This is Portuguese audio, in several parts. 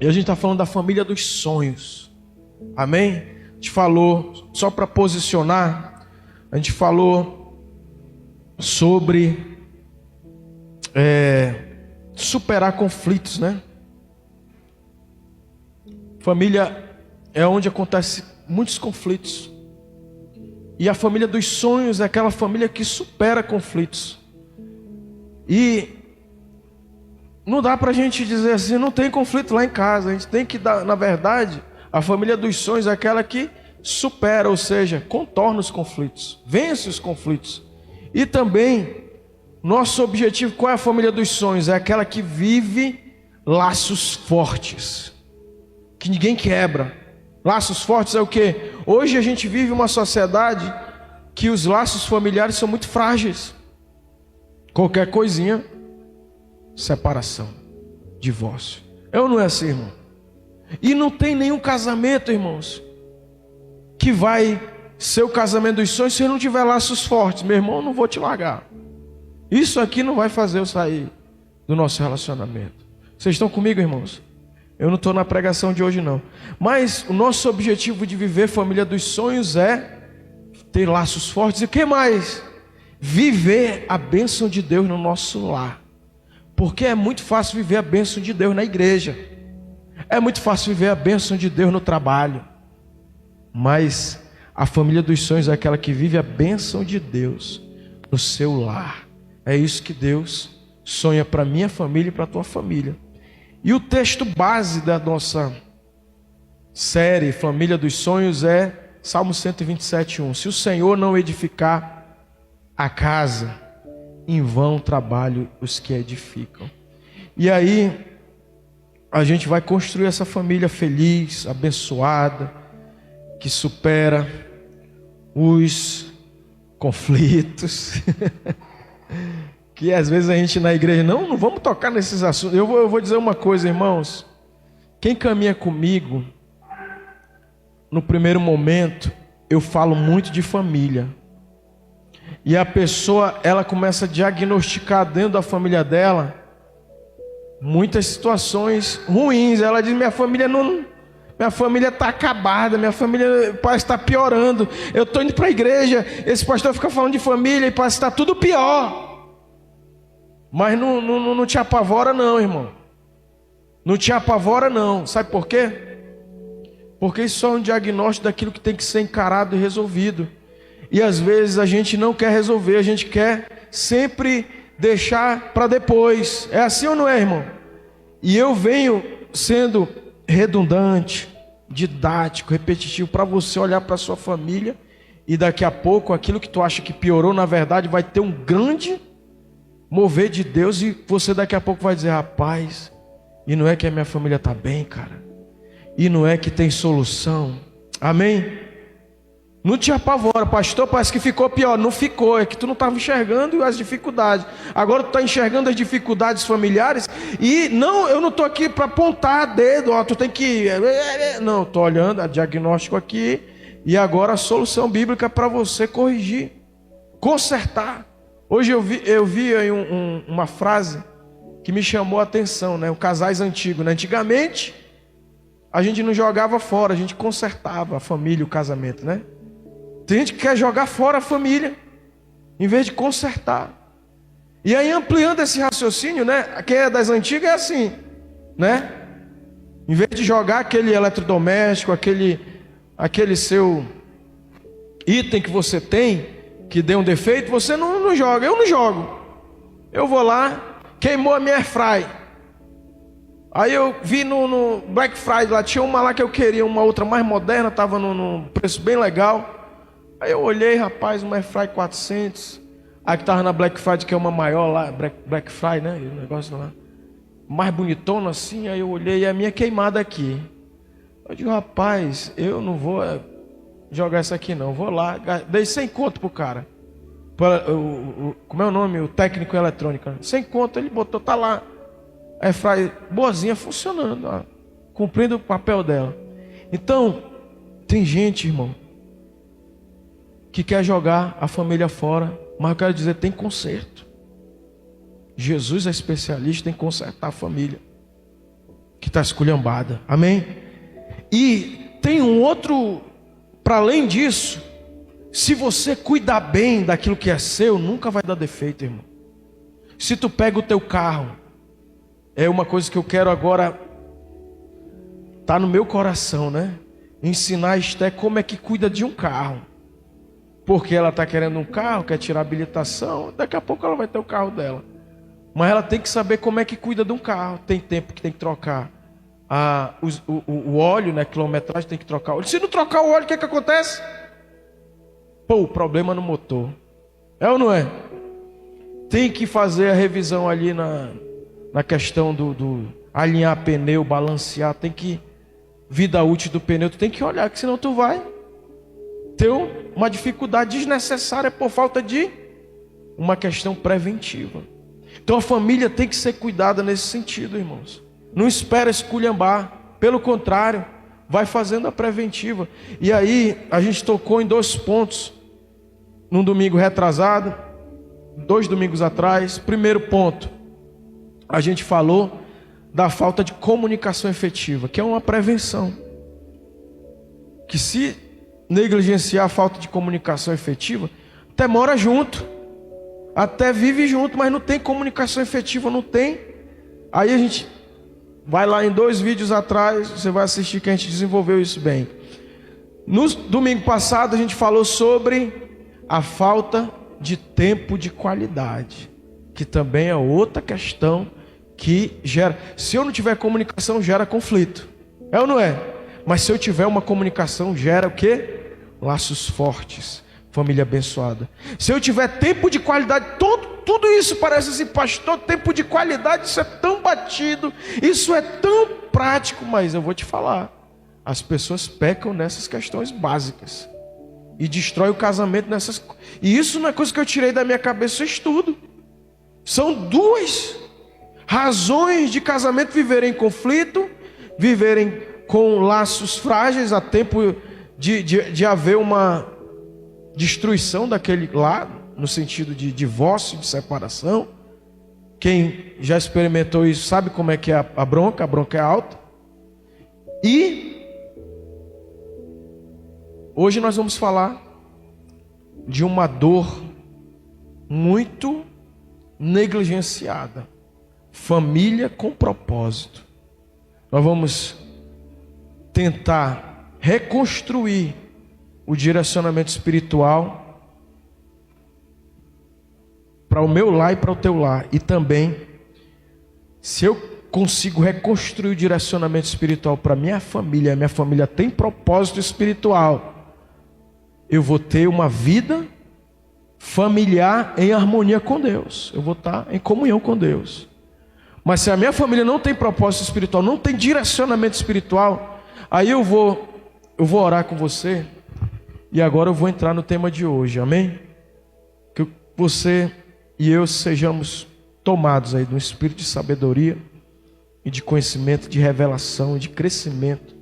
E a gente está falando da família dos sonhos. Amém? A gente falou, só para posicionar, a gente falou sobre superar conflitos, né? Família é onde acontecem muitos conflitos. E a família dos sonhos é aquela família que supera conflitos. E não dá para a gente dizer assim, não tem conflito lá em casa. A gente tem que dar, na verdade, a família dos sonhos é aquela que supera, ou seja, contorna os conflitos, vence os conflitos. E também, nosso objetivo, qual é a família dos sonhos? É aquela que vive laços fortes, que ninguém quebra. Laços fortes é o quê? Hoje a gente vive uma sociedade que os laços familiares são muito frágeis. Qualquer coisinha, separação, divórcio. É ou não é assim, irmão? E não tem nenhum casamento, irmãos, que vai ser o casamento dos sonhos se não tiver laços fortes. Meu irmão, eu não vou te largar. Isso aqui não vai fazer eu sair do nosso relacionamento. Vocês estão comigo, irmãos? Eu não estou na pregação de hoje não. Mas o nosso objetivo de viver família dos sonhos é ter laços fortes. E o que mais? Viver a bênção de Deus no nosso lar. Porque é muito fácil viver a bênção de Deus na igreja. É muito fácil viver a bênção de Deus no trabalho. Mas a família dos sonhos é aquela que vive a bênção de Deus no seu lar. É isso que Deus sonha para a minha família e para a tua família. E o texto base da nossa série Família dos Sonhos é Salmo 127:1. Se o Senhor não edificar a casa, em vão trabalham os que edificam. E aí a gente vai construir essa família feliz, abençoada, que supera os conflitos. Que às vezes a gente na igreja, não vamos tocar nesses assuntos. Eu vou dizer uma coisa, irmãos. Quem caminha comigo, no primeiro momento, eu falo muito de família. E a pessoa, ela começa a diagnosticar dentro da família dela muitas situações ruins. Ela diz, minha família está acabada, minha família parece estar piorando. Eu estou indo para a igreja, esse pastor fica falando de família e parece que está tudo pior. Mas não te apavora não, irmão. Não te apavora não. Sabe por quê? Porque isso só é um diagnóstico daquilo que tem que ser encarado e resolvido. E às vezes a gente não quer resolver, a gente quer sempre deixar para depois. É assim ou não é, irmão? E eu venho sendo redundante, didático, repetitivo, para você olhar para a sua família e daqui a pouco aquilo que tu acha que piorou, na verdade vai ter um grande mover de Deus e você daqui a pouco vai dizer, rapaz, e não é que a minha família está bem, cara? E não é que tem solução? Amém? Não te apavora, pastor, parece que ficou pior. Não ficou, é que tu não estava enxergando as dificuldades. Agora tu está enxergando as dificuldades familiares. E não, eu não estou aqui para apontar dedo, ó, tu tem que... Não, estou olhando a diagnóstico aqui. E agora a solução bíblica para você corrigir, consertar. Hoje eu vi aí uma frase que me chamou a atenção, né? Os casais antigos, né? Antigamente a gente não jogava fora, a gente consertava a família, o casamento, né? Tem gente que quer jogar fora a família em vez de consertar. E aí ampliando esse raciocínio, né? Quem é das antigas é assim, né? Em vez de jogar aquele eletrodoméstico, aquele seu item que você tem que deu um defeito, você não joga. Eu não jogo. Eu vou lá, queimou a minha airfry. Aí eu vi no Black Friday lá, tinha uma lá que eu queria, uma outra mais moderna, estava num preço bem legal. Aí eu olhei, rapaz, uma airfry 400. A que estava na Black Friday, que é uma maior lá, Black Friday, né? O negócio lá, mais bonitona assim. Aí eu olhei e a minha queimada aqui. Eu digo, rapaz, eu não vou jogar essa aqui não, vou lá, dei 100 conto pro cara, como é o nome, o técnico eletrônico, 100 conto, ele botou, tá lá, a airfryer boazinha funcionando, ó, cumprindo o papel dela. Então, tem gente, irmão, que quer jogar a família fora, mas eu quero dizer, tem conserto. Jesus é especialista em consertar a família. que está esculhambada. Amém? E tem um outro, para além disso, se você cuidar bem daquilo que é seu, nunca vai dar defeito, irmão. Se tu pega o teu carro, é uma coisa que eu quero agora, tá no meu coração, né? Ensinar a Esté como é que cuida de um carro. Porque ela está querendo um carro, quer tirar a habilitação, daqui a pouco ela vai ter o carro dela. Mas ela tem que saber como é que cuida de um carro. Tem tempo que tem que trocar o óleo, né? Quilometragem, tem que trocar o óleo. Se não trocar o óleo, o que acontece? Pô, problema no motor. É ou não é? Tem que fazer a revisão ali na questão do alinhar pneu, balancear. Tem que, vida útil do pneu, tu tem que olhar, que senão tu vai ter uma dificuldade desnecessária por falta de uma questão preventiva. Então a família tem que ser cuidada nesse sentido, irmãos. Não espera esculhambar, pelo contrário, vai fazendo a preventiva. E aí a gente tocou em 2 pontos num domingo retrasado, 2 domingos atrás. Primeiro ponto, a gente falou da falta de comunicação efetiva, que é uma prevenção. Que se negligenciar a falta de comunicação efetiva, até mora junto, até vive junto, mas não tem comunicação efetiva, não tem. Aí a gente vai lá em 2 vídeos atrás, você vai assistir que a gente desenvolveu isso bem. No domingo passado a gente falou sobre a falta de tempo de qualidade, que também é outra questão que gera. Se eu não tiver comunicação, gera conflito. É ou não é? Mas se eu tiver uma comunicação, gera o quê? Laços fortes, família abençoada. Se eu tiver tempo de qualidade, tudo isso parece assim, pastor, tempo de qualidade, isso é tão batido, isso é tão prático, mas eu vou te falar, as pessoas pecam nessas questões básicas e destrói o casamento nessas. E isso não é coisa que eu tirei da minha cabeça, eu estudo. São 2 razões de casamento viverem em conflito, viverem com laços frágeis, a tempo de haver uma destruição daquele lado, no sentido de divórcio, de separação. Quem já experimentou isso sabe como é que é a bronca é alta. E hoje nós vamos falar de uma dor muito negligenciada, família com propósito. Nós vamos tentar reconstruir o direcionamento espiritual para o meu lar e para o teu lar. E também, se eu consigo reconstruir o direcionamento espiritual para minha família tem propósito espiritual, eu vou ter uma vida familiar em harmonia com Deus. Eu vou estar em comunhão com Deus. Mas se a minha família não tem propósito espiritual, não tem direcionamento espiritual, aí eu vou orar com você. E agora eu vou entrar no tema de hoje, amém? Que você e eu sejamos tomados aí de um espírito de sabedoria e de conhecimento, de revelação e de crescimento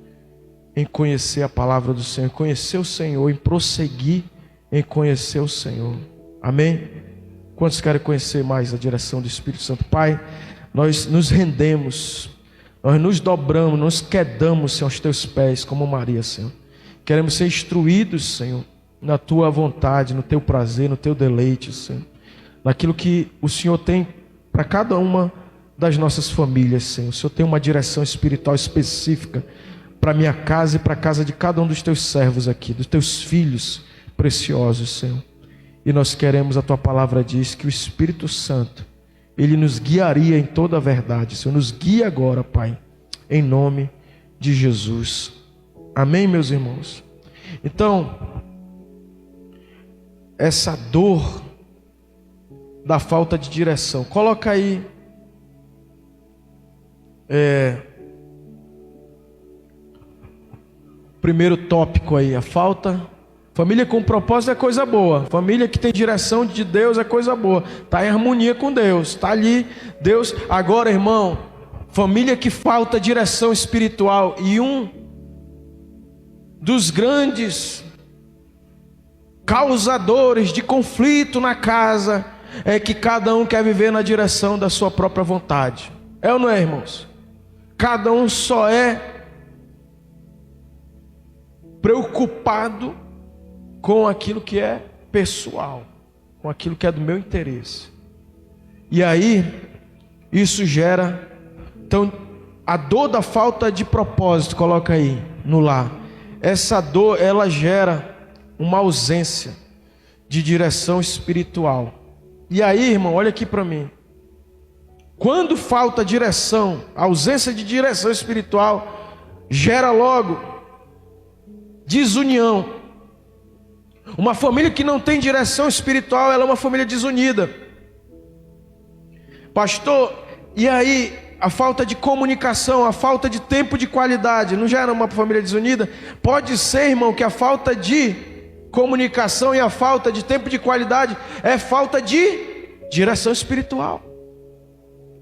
em conhecer a palavra do Senhor, em conhecer o Senhor, em prosseguir em conhecer o Senhor, amém? Quantos querem conhecer mais a direção do Espírito Santo? Pai, nós nos rendemos, nós nos dobramos, nos quedamos, Senhor, aos teus pés, como Maria, Senhor. Queremos ser instruídos, Senhor, na tua vontade, no teu prazer, no teu deleite, Senhor. Naquilo que o Senhor tem para cada uma das nossas famílias, Senhor. O Senhor tem uma direção espiritual específica para a minha casa e para a casa de cada um dos teus servos aqui, dos teus filhos preciosos, Senhor. E nós queremos, a tua palavra diz, que o Espírito Santo, ele nos guiaria em toda a verdade. Senhor, nos guia agora, Pai, em nome de Jesus. Amém, meus irmãos? Então, essa dor da falta de direção. Coloca aí primeiro tópico aí, a falta. Família com propósito é coisa boa. Família que tem direção de Deus é coisa boa. Está em harmonia com Deus. Está ali, Deus. Agora, irmão, família que falta direção espiritual. E um dos grandes causadores de conflito na casa é que cada um quer viver na direção da sua própria vontade. É ou não é, irmãos? Cada um só é preocupado com aquilo que é pessoal, com aquilo que é do meu interesse. E aí, isso gera, então, a dor da falta de propósito, coloca aí, no lar. Essa dor, ela gera uma ausência de direção espiritual. E aí, irmão, olha aqui para mim. Quando falta direção, ausência de direção espiritual, gera logo desunião. Uma família que não tem direção espiritual, ela é uma família desunida. Pastor, e aí a falta de comunicação, a falta de tempo de qualidade, não gera uma família desunida? Pode ser, irmão, que a falta de comunicação e a falta de tempo de qualidade é falta de direção espiritual.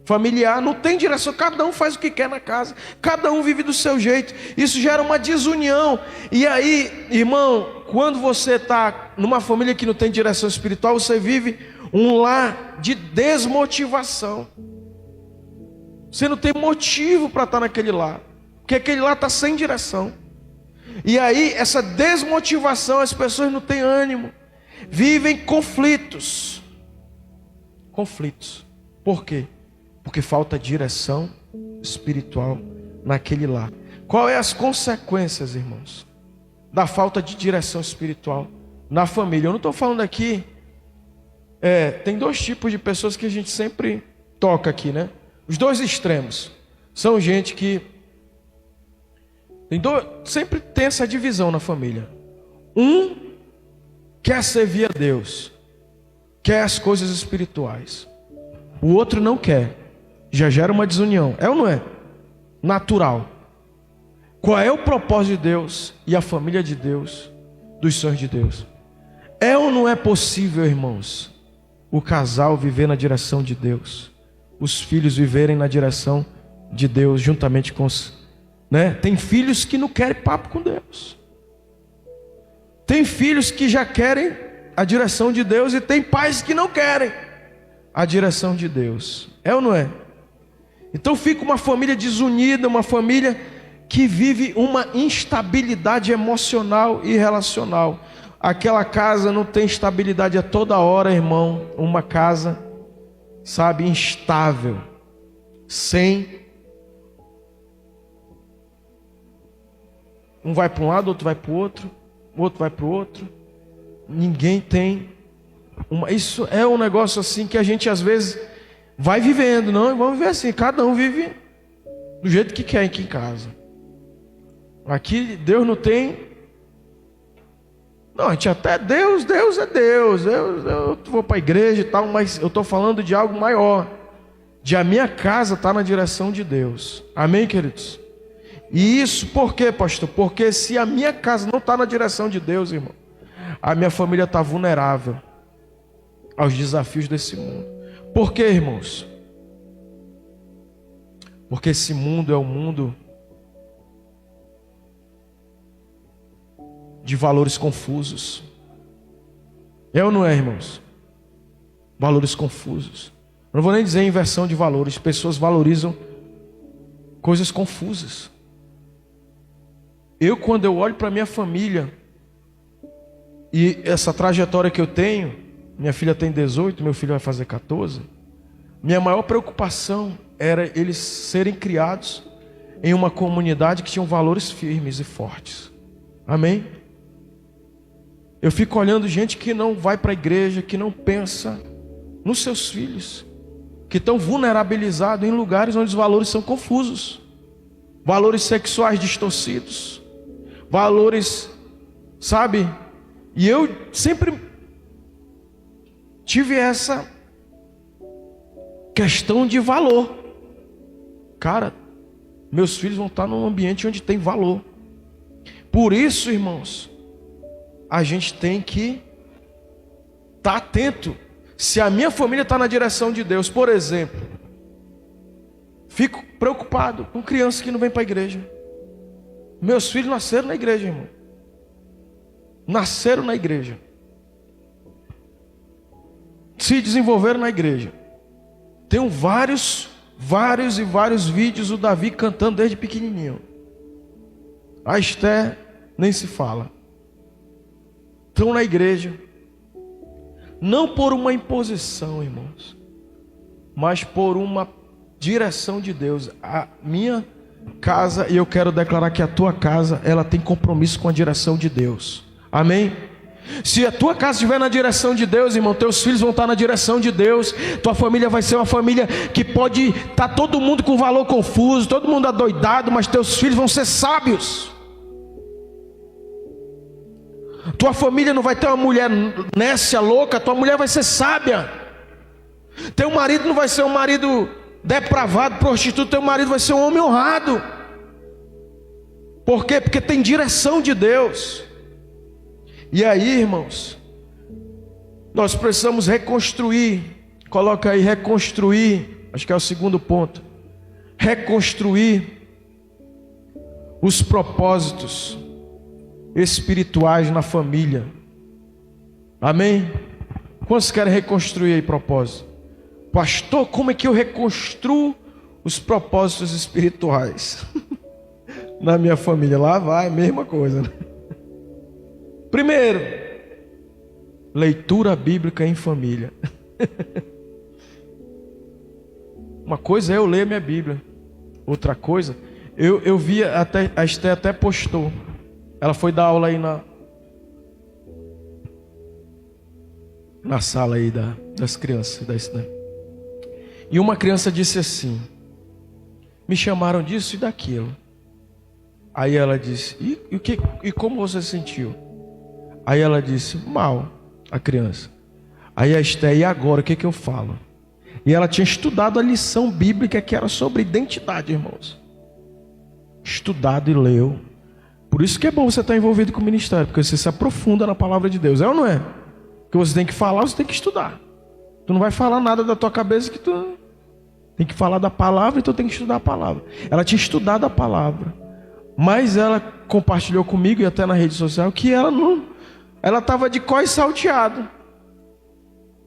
Familiar, não tem direção, cada um faz o que quer na casa, cada um vive do seu jeito, isso gera uma desunião. E aí, irmão, quando você está numa família que não tem direção espiritual, você vive um lar de desmotivação. Você não tem motivo para estar naquele lar, porque aquele lar está sem direção. E aí, essa desmotivação, as pessoas não têm ânimo, vivem conflitos. Conflitos. Por quê? Porque falta direção espiritual naquele lar. Qual é as consequências, irmãos, da falta de direção espiritual na família? Eu não estou falando aqui, tem dois tipos de pessoas que a gente sempre toca aqui, né? Os dois extremos. São gente que sempre tem essa divisão na família. Um quer servir a Deus, quer as coisas espirituais. O outro não quer. Já gera uma desunião. É ou não é? Natural. Qual é o propósito de Deus e a família de Deus, dos sonhos de Deus? É ou não é possível, irmãos, o casal viver na direção de Deus, os filhos viverem na direção de Deus, juntamente com os... né? Tem filhos que não querem papo com Deus. Tem filhos que já querem a direção de Deus e tem pais que não querem a direção de Deus. É ou não é? Então fica uma família desunida, uma família que vive uma instabilidade emocional e relacional. Aquela casa não tem estabilidade a toda hora, irmão. Uma casa, sabe, instável, sem... um vai para um lado, outro vai para o outro, o outro vai para o outro. Ninguém tem... Isso é um negócio assim que a gente às vezes vai vivendo, não? Vamos viver assim, cada um vive do jeito que quer aqui em casa. Aqui Deus não tem... não, a gente até Deus é Deus. Eu vou para a igreja e tal, mas eu estou falando de algo maior. De a minha casa estar na direção de Deus. Amém, queridos? E isso por quê, pastor? Porque se a minha casa não está na direção de Deus, irmão, a minha família está vulnerável aos desafios desse mundo. Por quê, irmãos? Porque esse mundo é um mundo de valores confusos. É ou não é, irmãos? Valores confusos. Eu não vou nem dizer inversão de valores. Pessoas valorizam coisas confusas. Quando eu olho para minha família e essa trajetória que eu tenho, minha filha tem 18, meu filho vai fazer 14. Minha maior preocupação era eles serem criados em uma comunidade que tinha valores firmes e fortes. Amém? Eu fico olhando gente que não vai para a igreja, que não pensa nos seus filhos, que estão vulnerabilizados em lugares onde os valores são confusos. Valores sexuais distorcidos. Valores, sabe? E eu sempre tive essa questão de valor. Cara, meus filhos vão estar num ambiente onde tem valor. Por isso, irmãos, a gente tem que estar atento. Se a minha família está na direção de Deus, por exemplo, fico preocupado com crianças que não vêm para a igreja. Meus filhos nasceram na igreja, irmão. Nasceram na igreja. Se desenvolveram na igreja. Tenho vários vários e vários vídeos o Davi cantando desde pequenininho. A Esther nem se fala. Estão na igreja, não por uma imposição, irmãos, mas por uma direção de Deus. A minha casa, e eu quero declarar que a tua casa, ela tem compromisso com a direção de Deus. Amém? Se a tua casa estiver na direção de Deus, irmão, teus filhos vão estar na direção de Deus. Tua família vai ser uma família que pode estar todo mundo com valor confuso, todo mundo adoidado, mas teus filhos vão ser sábios. Tua família não vai ter uma mulher nécia, louca, tua mulher vai ser sábia. Teu marido não vai ser um marido depravado, prostituto, teu marido vai ser um homem honrado. Por quê? Porque tem direção de Deus. E aí, irmãos, nós precisamos reconstruir. Coloca aí, reconstruir. Acho que é o segundo ponto. Reconstruir os propósitos espirituais na família. Amém? Quantos querem reconstruir aí propósito? Pastor, como é que eu reconstruo os propósitos espirituais na minha família? Lá vai, mesma coisa, né? Primeiro, leitura bíblica em família. Uma coisa é eu ler minha Bíblia. Outra coisa, eu vi até, a Esther até postou. Ela foi dar aula aí na sala aí das crianças. E uma criança disse assim: me chamaram disso e daquilo. Aí ela disse: e como você se sentiu? Aí ela disse: mal, a criança. Aí a Esther: e agora, o que eu falo? E ela tinha estudado a lição bíblica que era sobre identidade, irmãos. Estudado e leu. Por isso que é bom você estar envolvido com o ministério, porque você se aprofunda na palavra de Deus. É ou não é? Que você tem que falar, você tem que estudar. Tu não vai falar nada da tua cabeça, que tu tem que falar da palavra, então tem que estudar a palavra. Ela tinha estudado a palavra, mas ela compartilhou comigo e até na rede social que ela estava de cós salteado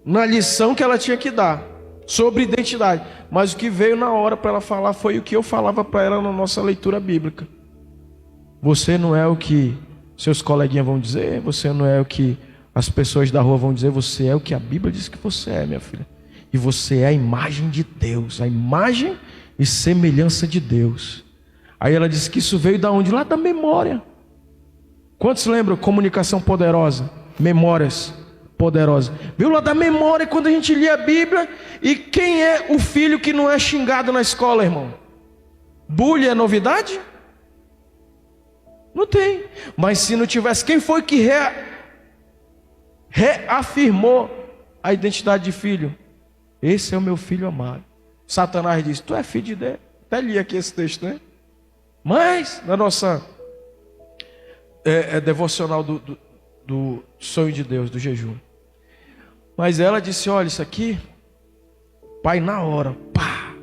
na lição que ela tinha que dar sobre identidade. Mas o que veio na hora para ela falar foi o que eu falava para ela na nossa leitura bíblica. Você não é o que seus coleguinhas vão dizer, você não é o que as pessoas da rua vão dizer, você é o que a Bíblia diz que você é, minha filha. E você é a imagem de Deus, a imagem e semelhança de Deus. Aí ela disse que isso veio da onde? Lá da memória. Quantos lembram? Comunicação poderosa, memórias poderosas. Viu lá da memória quando a gente lia a Bíblia. E quem é o filho que não é xingado na escola, irmão? Bullying é novidade? Não tem. Mas se não tivesse, quem foi que reafirmou a identidade de filho? Esse é o meu filho amado. Satanás disse: tu é filho de Deus. Até li aqui esse texto, né? Mas na nossa devocional do sonho de Deus, do jejum. Mas ela disse: olha, isso aqui, pai, na hora, pá,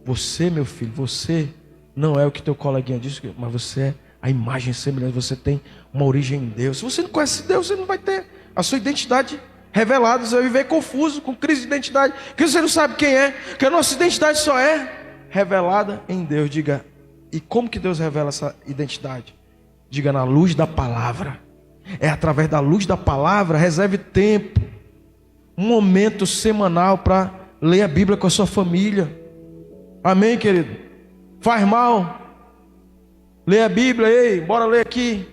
você, meu filho, você não é o que teu coleguinha disse, mas você é a imagem semelhante, você tem uma origem em Deus. Se você não conhece Deus, você não vai ter a sua identidade revelada, você vai viver confuso, com crise de identidade, porque você não sabe quem é, porque a nossa identidade só é revelada em Deus. Diga: e como que Deus revela essa identidade? Diga: na luz da palavra. É através da luz da palavra. Reserve tempo, um momento semanal para ler a Bíblia com a sua família. Amém, querido? Faz mal ler a Bíblia. Ei, bora ler aqui.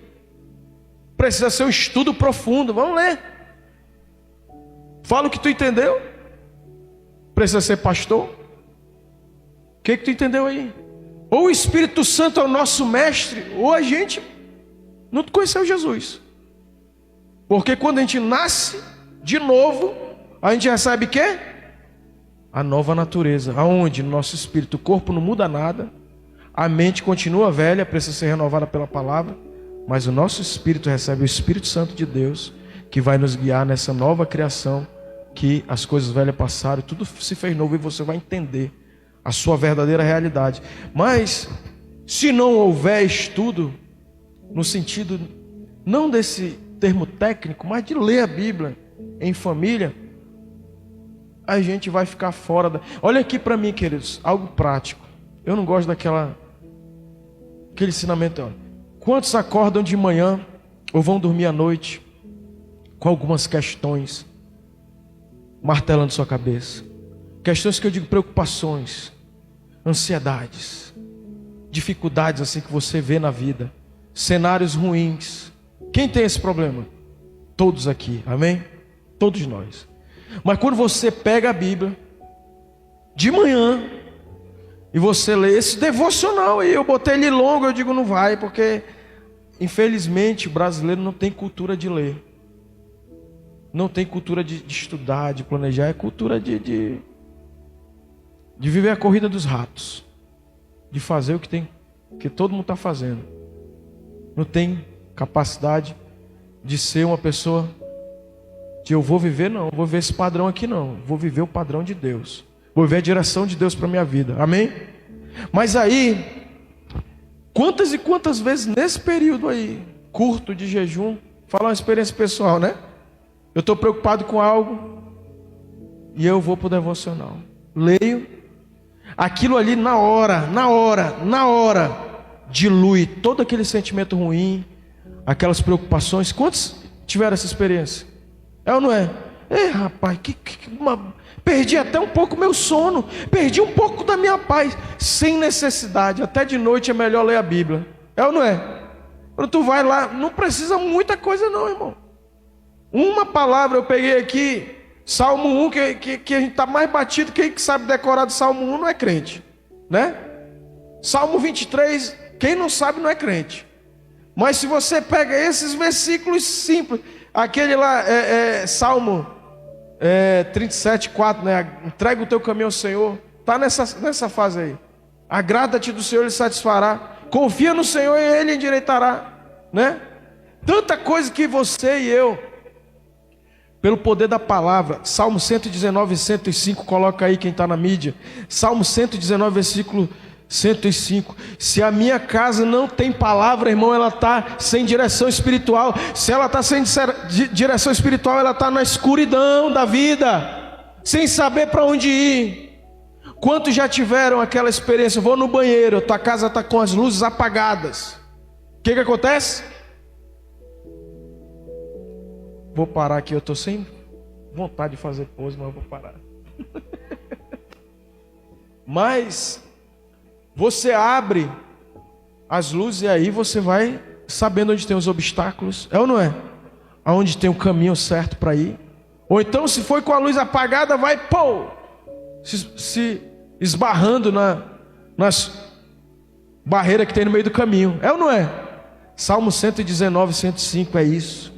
Precisa ser um estudo profundo. Vamos ler. Fala o que tu entendeu. Precisa ser pastor. O que tu entendeu aí? Ou o Espírito Santo é o nosso mestre, ou a gente não conheceu Jesus. Porque quando a gente nasce de novo, a gente recebe o quê? A nova natureza. Aonde? No nosso espírito. O corpo não muda nada, a mente continua velha, precisa ser renovada pela palavra, mas o nosso espírito recebe o Espírito Santo de Deus, que vai nos guiar nessa nova criação, que as coisas velhas passaram, tudo se fez novo, e você vai entender a sua verdadeira realidade. Mas se não houver estudo, no sentido não desse termo técnico, mas de ler a Bíblia em família, a gente vai ficar fora da... Olha aqui para mim, queridos, algo prático. Eu não gosto aquele ensinamento. Ó. Quantos acordam de manhã ou vão dormir à noite com algumas questões martelando sua cabeça? Questões que eu digo preocupações, ansiedades, dificuldades assim que você vê na vida, cenários ruins. Quem tem esse problema? Todos aqui, amém? Todos nós. Mas quando você pega a Bíblia de manhã e você lê esse devocional aí, eu botei ele longo, eu digo não vai, porque infelizmente o brasileiro não tem cultura de ler, não tem cultura de estudar, de planejar, é cultura de viver a corrida dos ratos, de fazer o que todo mundo está fazendo. Não tem capacidade de ser uma pessoa que eu vou viver, não, vou viver esse padrão aqui não, vou viver o padrão de Deus, vou viver a direção de Deus para a minha vida, amém? Mas aí, quantas e quantas vezes nesse período aí, curto de jejum, falar uma experiência pessoal, né? Eu estou preocupado com algo e eu vou para o devocional, leio, aquilo ali na hora, dilui todo aquele sentimento ruim, aquelas preocupações. Quantos tiveram essa experiência? É ou não é? Rapaz, perdi até um pouco meu sono, perdi um pouco da minha paz, sem necessidade. Até de noite é melhor ler a Bíblia. É ou não é? Quando tu vai lá, não precisa muita coisa não, irmão. Uma palavra eu peguei aqui, Salmo 1, que a gente está mais batido. Quem que sabe decorar do Salmo 1 não é crente, né? Salmo 23, quem não sabe não é crente. Mas se você pega esses versículos simples, aquele lá, Salmo 37:4, né? Entrega o teu caminho ao Senhor. Está nessa fase aí. Agrada-te do Senhor, Ele satisfará. Confia no Senhor e Ele endireitará, né? Tanta coisa que você e eu, pelo poder da palavra, Salmo 119, 105, coloca aí quem está na mídia. Salmo 119, versículo 105. Se a minha casa não tem palavra, irmão, ela está sem direção espiritual. Se ela está sem direção espiritual, ela está na escuridão da vida, sem saber para onde ir. Quantos já tiveram aquela experiência? Eu vou no banheiro, tua casa está com as luzes apagadas. O que acontece? Vou parar aqui, eu estou sem vontade de fazer pose, mas eu vou parar. Mas você abre as luzes e aí você vai sabendo onde tem os obstáculos, é ou não é? Aonde tem o caminho certo para ir. Ou então, se foi com a luz apagada, vai se esbarrando nas barreiras que tem no meio do caminho, é ou não é? Salmo 119, 105 é isso.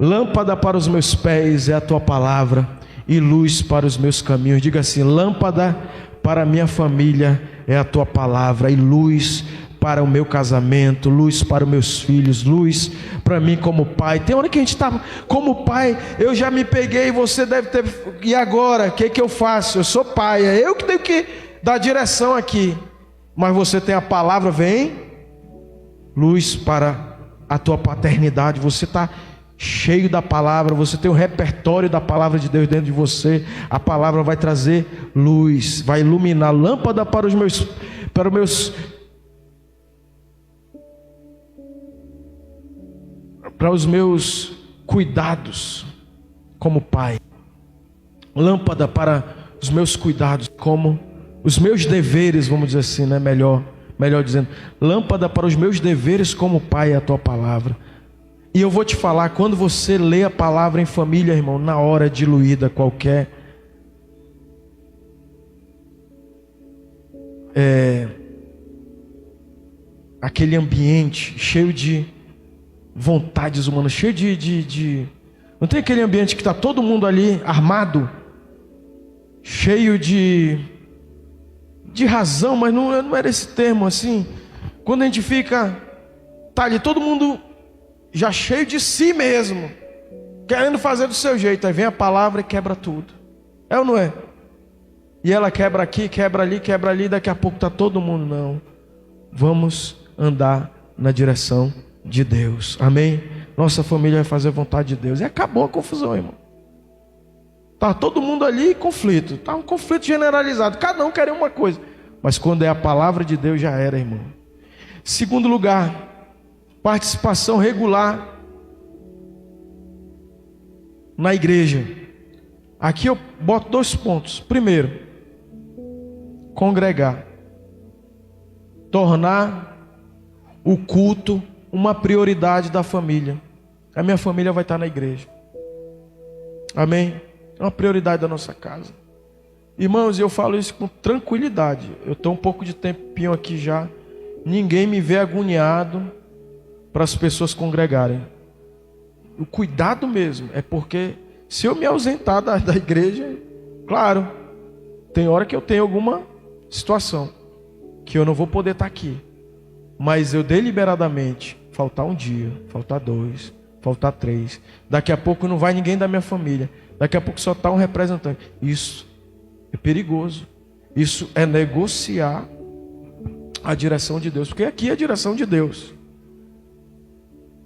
Lâmpada para os meus pés é a tua palavra e luz para os meus caminhos. Diga assim: lâmpada para a minha família é a tua palavra e luz para o meu casamento, luz para os meus filhos, luz para mim como pai. Tem hora que a gente está como pai, eu já me peguei, você deve ter, e agora? O que eu faço? Eu sou pai, é eu que tenho que dar direção aqui. Mas você tem a palavra, vem, luz para a tua paternidade, você está cheio da palavra, você tem o repertório da palavra de Deus dentro de você. A palavra vai trazer luz, vai iluminar, lâmpada para os meus cuidados como pai, lâmpada para os meus cuidados como os meus deveres, vamos dizer assim, né? Melhor dizendo, lâmpada para os meus deveres como pai é a tua palavra. E eu vou te falar, quando você lê a palavra em família, irmão, na hora diluída qualquer aquele ambiente cheio de vontades humanas, cheio de não tem aquele ambiente que está todo mundo ali armado, cheio de razão, mas não era esse termo assim. Quando a gente tá ali todo mundo já cheio de si mesmo, querendo fazer do seu jeito, aí vem a palavra e quebra tudo, é ou não é? E ela quebra aqui, quebra ali, daqui a pouco está todo mundo, não, vamos andar na direção de Deus, amém? Nossa família vai fazer a vontade de Deus, e acabou a confusão, irmão. Tá todo mundo ali em conflito. Tá um conflito generalizado. Cada um quer uma coisa. Mas quando é a palavra de Deus, já era, irmão. Segundo lugar, participação regular na igreja. Aqui eu boto 2 pontos. Primeiro, congregar. Tornar o culto uma prioridade da família. A minha família vai estar na igreja. Amém? É uma prioridade da nossa casa. Irmãos, eu falo isso com tranquilidade. Eu estou um pouco de tempinho aqui já. Ninguém me vê agoniado para as pessoas congregarem. O cuidado mesmo é porque se eu me ausentar da igreja, claro, tem hora que eu tenho alguma situação que eu não vou poder estar aqui. Mas eu deliberadamente, faltar um dia, faltar 2, faltar 3. Daqui a pouco não vai ninguém da minha família. Daqui a pouco só está um representante. Isso é perigoso. Isso é negociar a direção de Deus. Porque aqui é a direção de Deus.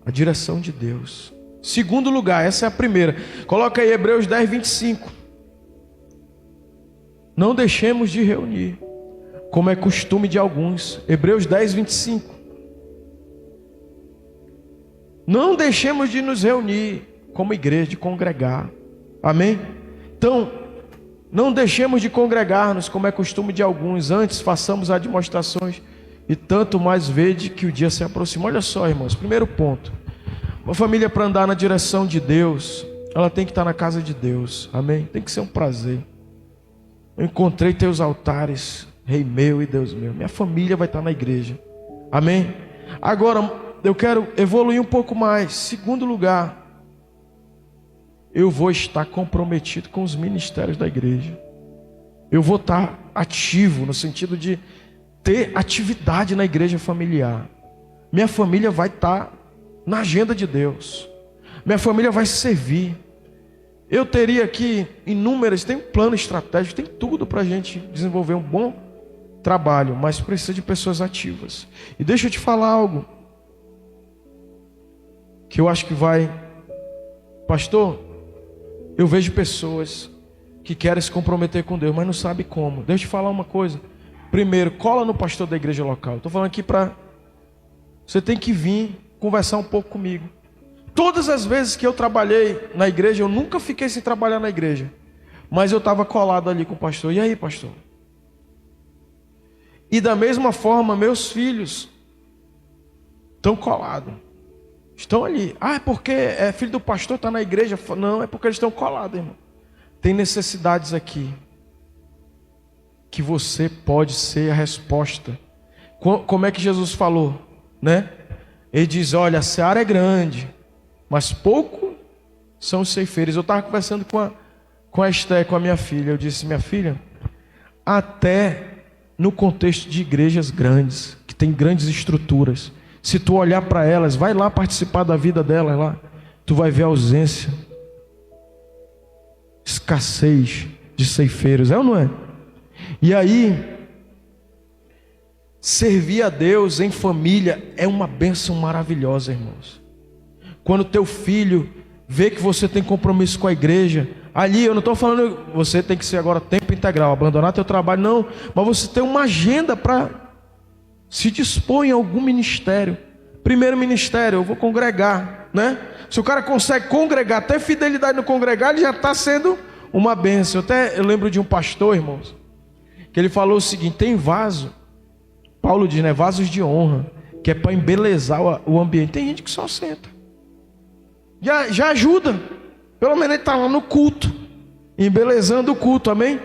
A direção de Deus. Segundo lugar, essa é a primeira. Coloca aí Hebreus 10, 25. Não deixemos de reunir, como é costume de alguns. Hebreus 10, 25. Não deixemos de nos reunir como igreja, de congregar. Amém? Então, não deixemos de congregar-nos como é costume de alguns. Antes, façamos admoestações e tanto mais vede que o dia se aproxima. Olha só, irmãos, primeiro ponto. Uma família para andar na direção de Deus, ela tem que estar na casa de Deus. Amém? Tem que ser um prazer. Eu encontrei teus altares, Rei meu e Deus meu. Minha família vai estar na igreja. Amém? Agora, eu quero evoluir um pouco mais. Segundo lugar, eu vou estar comprometido com os ministérios da igreja. Eu vou estar ativo no sentido de ter atividade na igreja familiar. Minha família vai estar na agenda de Deus. Minha família vai servir. Eu teria aqui inúmeras, tem um plano estratégico, tem tudo para a gente desenvolver um bom trabalho, mas precisa de pessoas ativas. E deixa eu te falar algo que eu acho que vai... Pastor, eu vejo pessoas que querem se comprometer com Deus, mas não sabem como. Deixa eu te falar uma coisa. Primeiro, cola no pastor da igreja local. Estou falando aqui para... Você tem que vir conversar um pouco comigo. Todas as vezes que eu trabalhei na igreja, eu nunca fiquei sem trabalhar na igreja. Mas eu estava colado ali com o pastor. E aí, pastor? E da mesma forma, meus filhos estão colados. Estão ali. Ah, é porque é filho do pastor, está na igreja. Não, é porque eles estão colados, irmão. Tem necessidades aqui que você pode ser a resposta. Como é que Jesus falou, né? Ele diz, olha, a seara é grande, mas pouco são os ceifeiros. Eu estava conversando com a Esté, com a minha filha. Eu disse, minha filha, até no contexto de igrejas grandes, que tem grandes estruturas, se tu olhar para elas, vai lá participar da vida delas lá, tu vai ver a ausência, escassez de ceifeiros, é ou não é? E aí, servir a Deus em família é uma bênção maravilhosa, irmãos. Quando teu filho vê que você tem compromisso com a igreja, ali eu não estou falando, você tem que ser agora tempo integral, abandonar teu trabalho, não, mas você tem uma agenda para se dispor em algum ministério. Primeiro ministério, eu vou congregar, né? Se o cara consegue congregar, ter fidelidade no congregar, ele já está sendo uma bênção. Eu lembro de um pastor, irmãos, que ele falou o seguinte, tem vaso, Paulo diz, né, vasos de honra, que é para embelezar o ambiente. Tem gente que só senta. Já ajuda. Pelo menos ele está lá no culto, embelezando o culto, amém?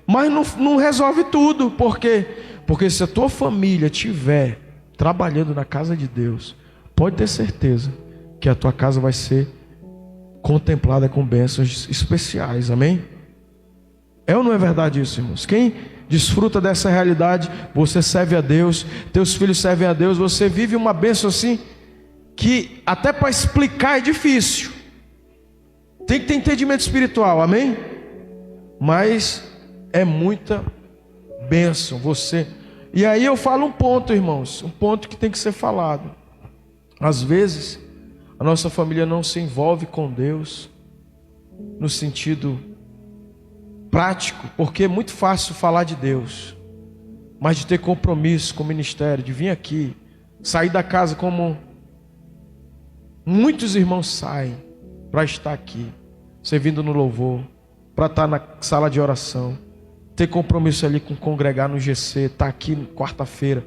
Mas não resolve tudo. Por quê? Porque se a tua família estiver trabalhando na casa de Deus, pode ter certeza que a tua casa vai ser contemplada com bênçãos especiais, amém? É ou não é verdade isso, irmãos? Quem desfruta dessa realidade, você serve a Deus, teus filhos servem a Deus, você vive uma bênção assim, que até para explicar é difícil. Tem que ter entendimento espiritual, amém? Mas é muita bênção você. E aí eu falo um ponto, irmãos, um ponto que tem que ser falado. Às vezes a nossa família não se envolve com Deus no sentido prático, porque é muito fácil falar de Deus, mas de ter compromisso com o ministério, de vir aqui, sair da casa como muitos irmãos saem, para estar aqui, servindo no louvor, para estar na sala de oração, ter compromisso ali com congregar no GC, estar aqui quarta-feira.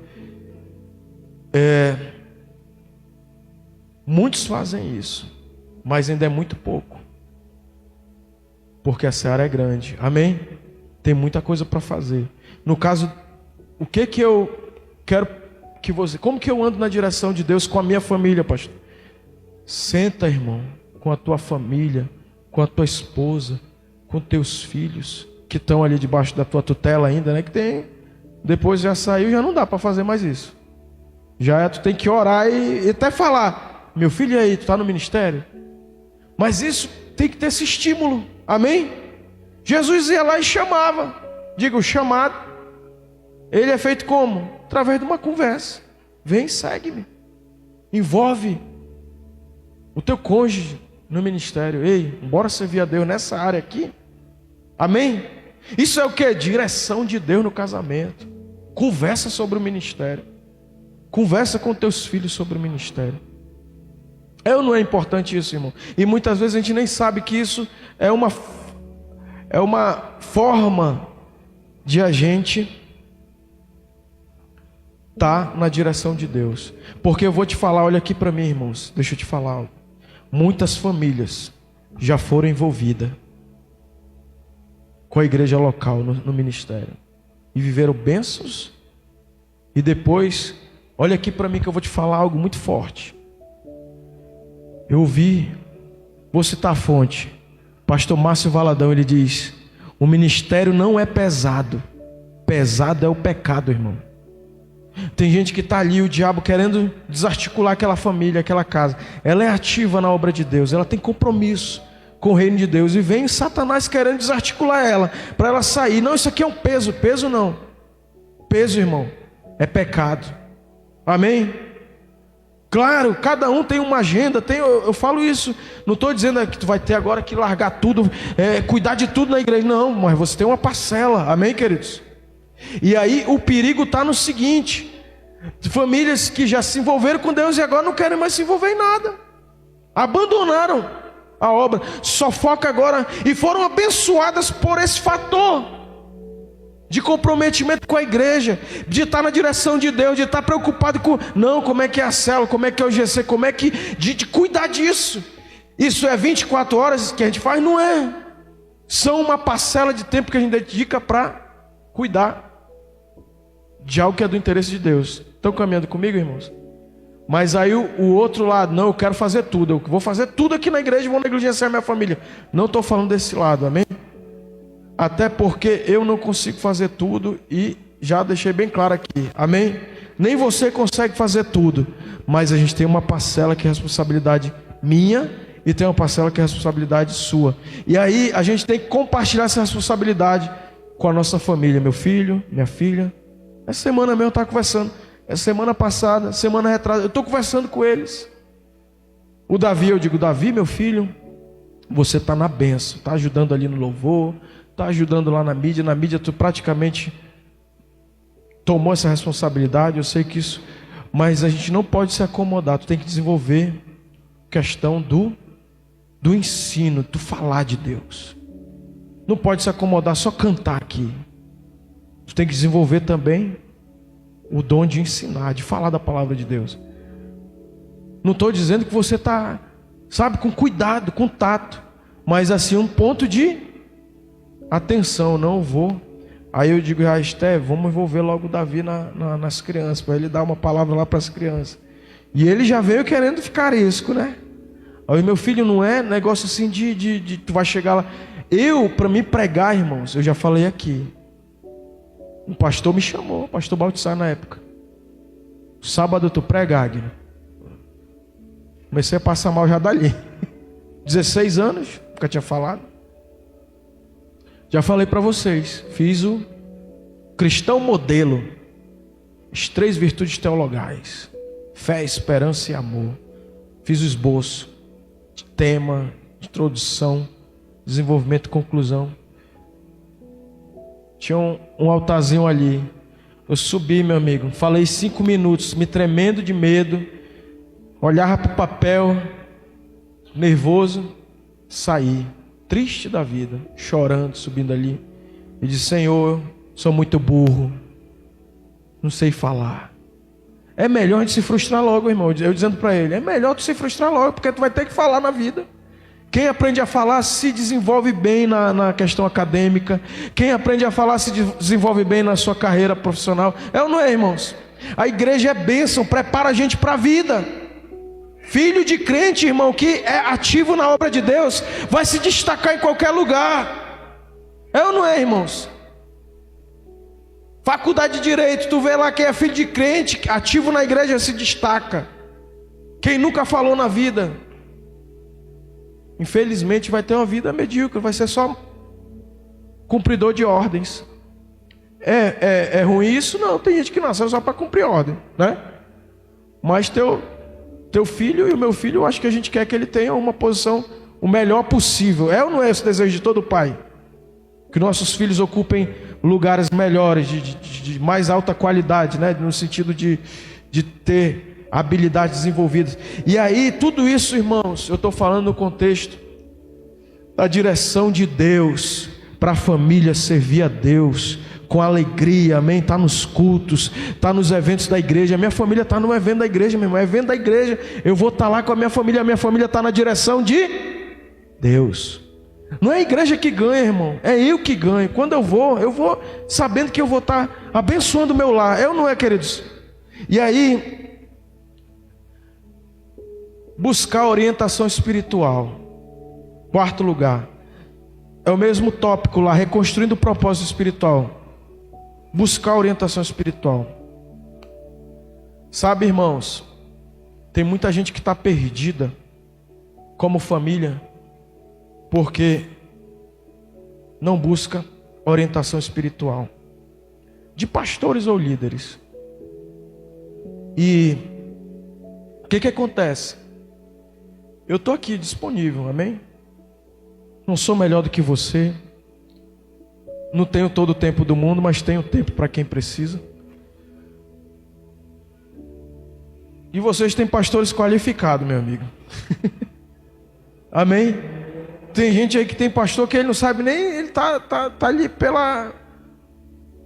Muitos fazem isso, mas ainda é muito pouco, porque a seara é grande, amém? Tem muita coisa para fazer. No caso, o que eu quero que você, como que eu ando na direção de Deus com a minha família, pastor? Senta, irmão, com a tua família, com a tua esposa, com teus filhos, que estão ali debaixo da tua tutela ainda, né? Que tem, depois já saiu, já não dá para fazer mais isso. Tu tem que orar e até falar, meu filho, e aí, tu está no ministério? Mas isso tem que ter esse estímulo, amém? Jesus ia lá e chamava, diga o chamado. Ele é feito como? Através de uma conversa. Vem, segue-me. Envolve o teu cônjuge no ministério. Ei, bora servir a Deus nessa área aqui. Amém? Isso é o que? Direção de Deus no casamento. Conversa sobre o ministério. Conversa com teus filhos sobre o ministério. É ou não é importante isso, irmão? E muitas vezes a gente nem sabe que isso é uma forma de a gente estar na direção de Deus. Porque eu vou te falar, olha aqui para mim, irmãos. Deixa eu te falar algo. Muitas famílias já foram envolvidas com a igreja local no ministério e viveram bênçãos. E depois, olha aqui para mim que eu vou te falar algo muito forte. Eu ouvi, vou citar a fonte, pastor Márcio Valadão, ele diz: o ministério não é pesado, pesado é o pecado, irmão. Tem gente que está ali, o diabo querendo desarticular aquela família, aquela casa. Ela é ativa na obra de Deus, ela tem compromisso com o reino de Deus, e vem Satanás querendo desarticular ela, para ela sair. Não, isso aqui é um peso. Peso não. Peso, irmão, é pecado. Amém? Claro, cada um tem uma agenda. Eu falo isso, não estou dizendo que tu vai ter agora que largar tudo, cuidar de tudo na igreja. Não, mas você tem uma parcela. Amém, queridos? E aí o perigo está no seguinte: famílias que já se envolveram com Deus e agora não querem mais se envolver em nada, abandonaram a obra, só foca agora, e foram abençoadas por esse fator de comprometimento com a igreja, de estar na direção de Deus, de estar preocupado com, não, como é que é a célula, como é que é o GC, como é que, de cuidar disso. Isso é 24 horas que a gente faz? Não é. São uma parcela de tempo que a gente dedica para cuidar de algo que é do interesse de Deus. Estão caminhando comigo, irmãos? Mas aí o outro lado, não, eu quero fazer tudo, eu vou fazer tudo aqui na igreja e vou negligenciar minha família. Não estou falando desse lado, amém? Até porque eu não consigo fazer tudo, e já deixei bem claro aqui, amém? Nem você consegue fazer tudo, mas a gente tem uma parcela que é responsabilidade minha, e tem uma parcela que é responsabilidade sua. E aí a gente tem que compartilhar essa responsabilidade com a nossa família, meu filho, minha filha. Essa semana mesmo eu estava conversando, essa semana passada, semana retrasada, eu estou conversando com eles. O Davi, eu digo, Davi, meu filho, você está na bênção, está ajudando ali no louvor, está ajudando lá na mídia tu praticamente tomou essa responsabilidade, eu sei que isso, mas a gente não pode se acomodar, tu tem que desenvolver questão do ensino, do falar de Deus. Não pode se acomodar só cantar aqui. Tu tem que desenvolver também o dom de ensinar, de falar da palavra de Deus. Não estou dizendo que você está, sabe, com cuidado, com tato, mas assim, um ponto de atenção, não vou. Aí eu digo, Esté, vamos envolver logo o Davi nas crianças, para ele dar uma palavra lá para as crianças. E ele já veio querendo ficar arisco, né? Aí meu filho, não é negócio assim de tu vai chegar lá. Para me pregar, irmãos, eu já falei aqui. Um pastor me chamou, pastor Baltissar na época. Sábado tu prega, Agner. Comecei a passar mal já dali. 16 anos, nunca tinha falado. Já falei para vocês, fiz o cristão modelo. As 3 virtudes teologais: fé, esperança e amor. Fiz o esboço de tema, de introdução, desenvolvimento e conclusão. Tinha um altarzinho ali. Eu subi, meu amigo, falei 5 minutos, me tremendo de medo, olhava para o papel, nervoso, saí, triste da vida, chorando, subindo ali. E disse: Senhor, sou muito burro, não sei falar. É melhor a gente se frustrar logo, irmão. Eu dizendo para ele: é melhor tu se frustrar logo, porque tu vai ter que falar na vida. Quem aprende a falar se desenvolve bem na questão acadêmica. Quem aprende a falar se desenvolve bem na sua carreira profissional. É ou não é, irmãos? A igreja é bênção, prepara a gente para a vida. Filho de crente, irmão, que é ativo na obra de Deus, vai se destacar em qualquer lugar. É ou não é, irmãos? Faculdade de Direito, tu vê lá quem é filho de crente, ativo na igreja, se destaca. Quem nunca falou na vida, infelizmente vai ter uma vida medíocre, vai ser só cumpridor de ordens. É ruim isso? Não, tem gente que nasceu só para cumprir ordem, né? Mas teu filho e o meu filho, eu acho que a gente quer que ele tenha uma posição o melhor possível. É ou não é esse desejo de todo pai? Que nossos filhos ocupem lugares melhores, de mais alta qualidade, né? No sentido de ter habilidades desenvolvidas. E aí, tudo isso, irmãos, eu estou falando no contexto da direção de Deus para a família servir a Deus com alegria, amém? Está nos cultos, está nos eventos da igreja. A minha família está no evento da igreja, meu irmão, é evento da igreja. Eu vou estar lá com a minha família está na direção de Deus. Não é a igreja que ganha, irmão, é eu que ganho. Quando eu vou sabendo que eu vou estar abençoando o meu lar. É ou não é, queridos? E aí, buscar orientação espiritual. 4º lugar, é o mesmo tópico lá, reconstruindo o propósito espiritual. Buscar orientação espiritual. Sabe, irmãos, tem muita gente que está perdida como família, porque não busca orientação espiritual de pastores ou líderes. E o que acontece? Eu estou aqui disponível, amém? Não sou melhor do que você, não tenho todo o tempo do mundo, mas tenho tempo para quem precisa. E vocês têm pastores qualificados, meu amigo. Amém? Tem gente aí que tem pastor que ele não sabe nem, ele tá ali pela...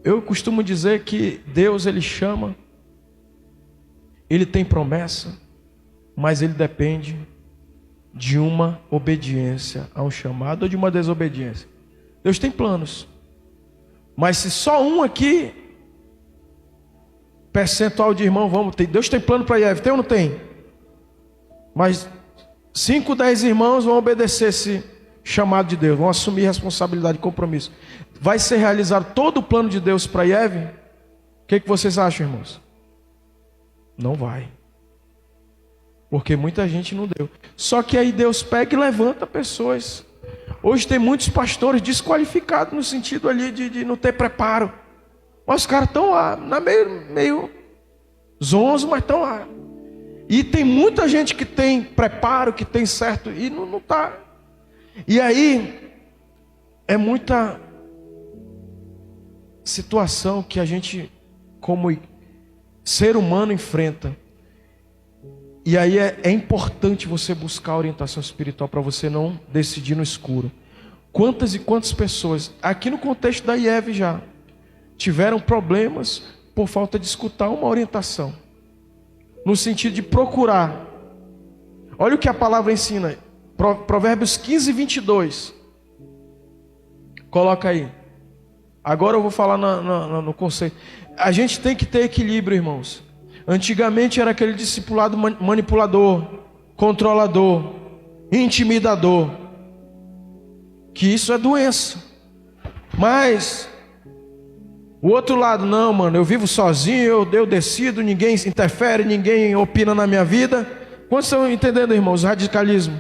Eu costumo dizer que Deus, ele chama, ele tem promessa, mas ele depende de uma obediência a um chamado ou de uma desobediência. Deus tem planos, mas se só um aqui, percentual de irmão, Deus tem plano para Eve, tem ou não tem? Mas 5, 10 irmãos vão obedecer esse chamado de Deus, vão assumir responsabilidade e compromisso. Vai ser realizado todo o plano de Deus para Eve? O que vocês acham, irmãos? Não vai. Porque muita gente não deu. Só que aí Deus pega e levanta pessoas. Hoje tem muitos pastores desqualificados no sentido ali de não ter preparo. Mas os caras estão lá, meio zonzo, mas estão lá. E tem muita gente que tem preparo, que tem certo, e não está. E aí, é muita situação que a gente, como ser humano, enfrenta. E aí é importante você buscar orientação espiritual para você não decidir no escuro. Quantas e quantas pessoas, aqui no contexto da IEV já, tiveram problemas por falta de escutar uma orientação. No sentido de procurar. Olha o que a palavra ensina. Provérbios 15, 22. Coloca aí. Agora eu vou falar no conceito. A gente tem que ter equilíbrio, irmãos. Antigamente era aquele discipulado manipulador, controlador, intimidador. Que isso é doença. Mas o outro lado, não, mano, eu vivo sozinho, eu decido, ninguém interfere, ninguém opina na minha vida. Quantos estão entendendo, irmãos, o radicalismo?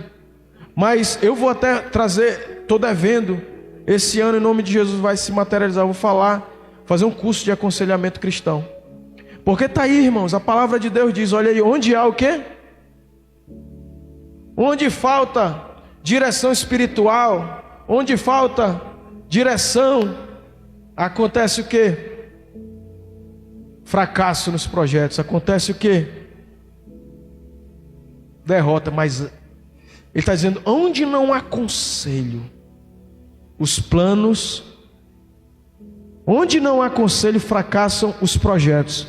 Mas eu vou até trazer, estou devendo, esse ano em nome de Jesus vai se materializar, eu vou fazer um curso de aconselhamento cristão. Porque está aí, irmãos, a palavra de Deus diz, olha aí, onde há o quê? Onde falta direção espiritual, onde falta direção, Acontece o quê? Fracasso nos projetos. Acontece o quê? Derrota. Mas ele está dizendo, onde não há conselho, os planos, onde não há conselho, fracassam os projetos.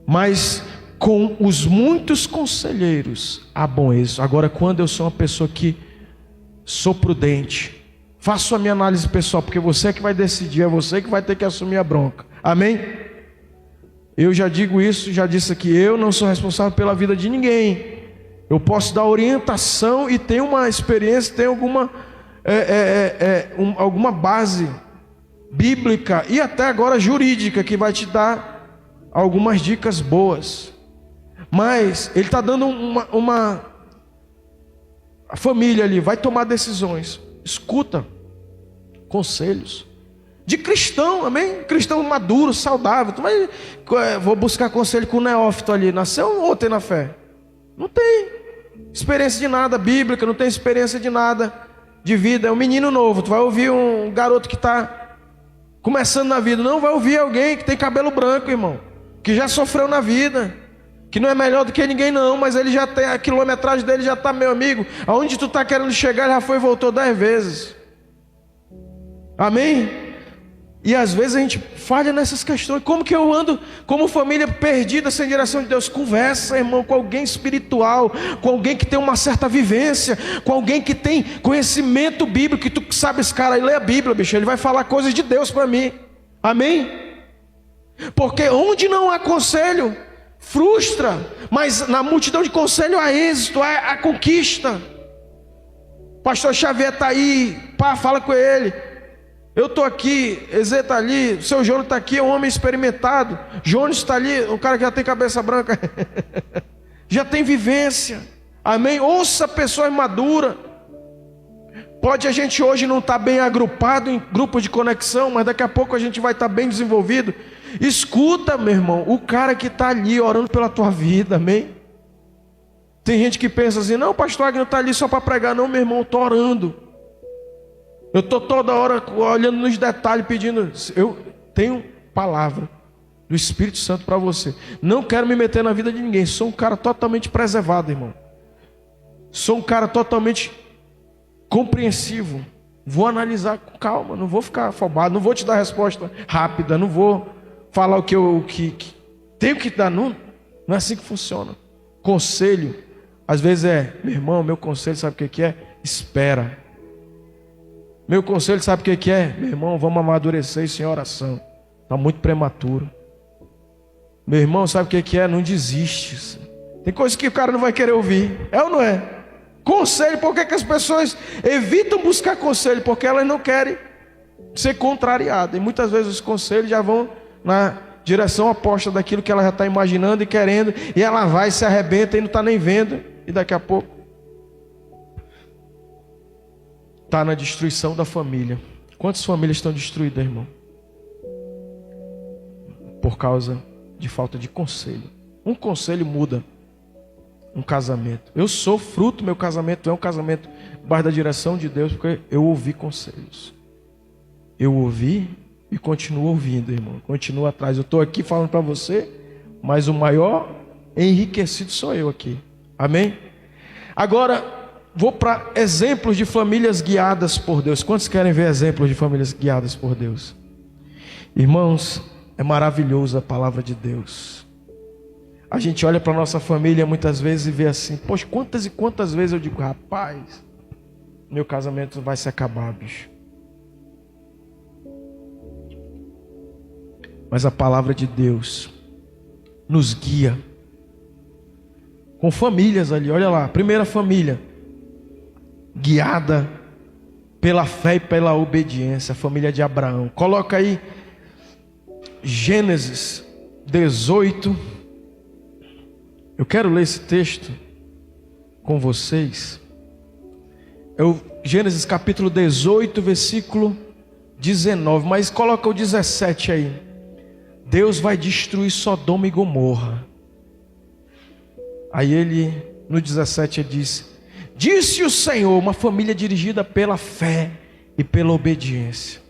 Mas com os muitos conselheiros há bom êxito. Agora, quando eu sou uma pessoa que sou prudente, faço a minha análise pessoal, porque você é que vai decidir, é você que vai ter que assumir a bronca. Amém? Eu já digo isso, já disse aqui, eu não sou responsável pela vida de ninguém. Eu posso dar orientação e ter uma experiência, ter alguma base bíblica e até agora jurídica que vai te dar algumas dicas boas. Mas ele está dando a família ali vai tomar decisões. Escuta conselhos de cristão, amém? Cristão maduro, saudável. Mas vou buscar conselho com o neófito ali. Nasceu ontem na fé. Não tem experiência de nada bíblica, não tem experiência de nada de vida. É um menino novo. Tu vai ouvir um garoto que está começando na vida. Não vai ouvir alguém que tem cabelo branco, irmão, que já sofreu na vida, que não é melhor do que ninguém não, mas ele já tem, a quilometragem dele já está, meu amigo, aonde tu está querendo chegar, já foi e voltou 10 vezes. Amém? E às vezes a gente falha nessas questões. Como que eu ando como família perdida, sem direção de Deus? Conversa, irmão, com alguém espiritual, com alguém que tem uma certa vivência, com alguém que tem conhecimento bíblico, que tu sabe, esse cara aí lê a Bíblia, bicho, ele vai falar coisas de Deus para mim. Amém? Porque onde não há conselho, frustra, mas na multidão de conselho há êxito, há conquista. Pastor Xavier está aí, pá, fala com ele. Eu estou aqui, Ezê está ali, o seu Jonas está aqui, é um homem experimentado. Jonas está ali, um cara que já tem cabeça branca, já tem vivência. Amém? Ouça pessoas maduras. Pode a gente hoje não estar bem agrupado em grupo de conexão, mas daqui a pouco a gente vai estar bem desenvolvido. Escuta, meu irmão, o cara que está ali orando pela tua vida, amém? Tem gente que pensa assim, não, o pastor Agno está ali só para pregar. Não, meu irmão, eu estou orando. Eu estou toda hora olhando nos detalhes, pedindo. Eu tenho palavra do Espírito Santo para você. Não quero me meter na vida de ninguém. Sou um cara totalmente preservado, irmão. Sou um cara totalmente compreensivo. Vou analisar com calma, não vou ficar afobado, não vou te dar resposta rápida, não vou falar o que eu tenho que dar. Não é assim que funciona. Conselho, às vezes meu irmão, meu conselho sabe o que é? Espera. Meu conselho sabe o que é? Meu irmão, vamos amadurecer isso em oração. Está muito prematuro. Meu irmão, sabe o que é? Não desiste. Tem coisas que o cara não vai querer ouvir. É ou não é? Conselho, por que as pessoas evitam buscar conselho? Porque elas não querem ser contrariadas. E muitas vezes os conselhos já vão na direção oposta daquilo que ela já está imaginando e querendo. E ela vai, se arrebenta e não está nem vendo. E daqui a pouco está na destruição da família. Quantas famílias estão destruídas, irmão? Por causa de falta de conselho. Um conselho muda um casamento. Eu sou fruto, meu casamento é um casamento debaixo da direção de Deus, porque eu ouvi conselhos. Eu ouvi e continuo ouvindo, irmão. Continuo atrás. Eu estou aqui falando para você, mas o maior enriquecido sou eu aqui. Amém? Agora, vou para exemplos de famílias guiadas por Deus. Quantos querem ver exemplos de famílias guiadas por Deus? Irmãos, é maravilhoso a palavra de Deus. A gente olha para a nossa família muitas vezes e vê assim, poxa, quantas e quantas vezes eu digo, rapaz, meu casamento vai se acabar, bicho. Mas a palavra de Deus nos guia com famílias ali, olha lá, primeira família, guiada pela fé e pela obediência, a família de Abraão. Coloca aí Gênesis 18. Eu quero ler esse texto com vocês. Gênesis capítulo 18, versículo 19. Mas coloca o 17 aí. Deus vai destruir Sodoma e Gomorra. Aí ele, no 17, ele diz: disse o Senhor, uma família dirigida pela fé e pela obediência.